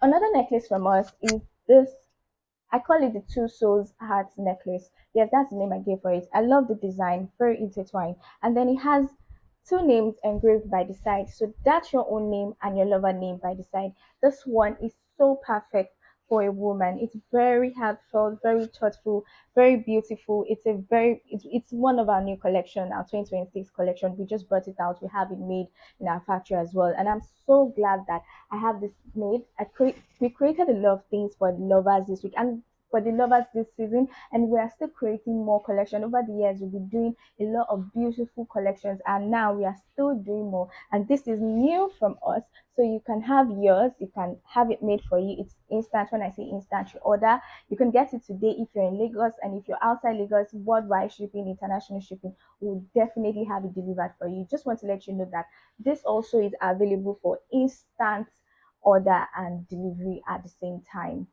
Another necklace from us is this. I call it the Two Souls Heart necklace. Yes, that's the name I gave for it. I love the design, very intertwined. And then it has two names engraved by the side. So that's your own name and your lover name by the side. This one is so perfect for a woman. It's very heartfelt, very thoughtful, very beautiful. It's one of our new collection, our 2026 collection. We just brought it out. We have it made in our factory as well. And I'm so glad that I have this made. We created a lot of things for the lovers this week and for the lovers this season, and we are still creating more collection. Over the years, we've been doing a lot of beautiful collections, and now we are still doing more. And this is new from us, so you can have yours. You can have it made for you. It's instant. When I say instant, you order. You can get it today if you're in Lagos, and if you're outside Lagos, worldwide shipping, international shipping, we'll definitely have it delivered for you. Just want to let you know that this also is available for instant order and delivery at the same time.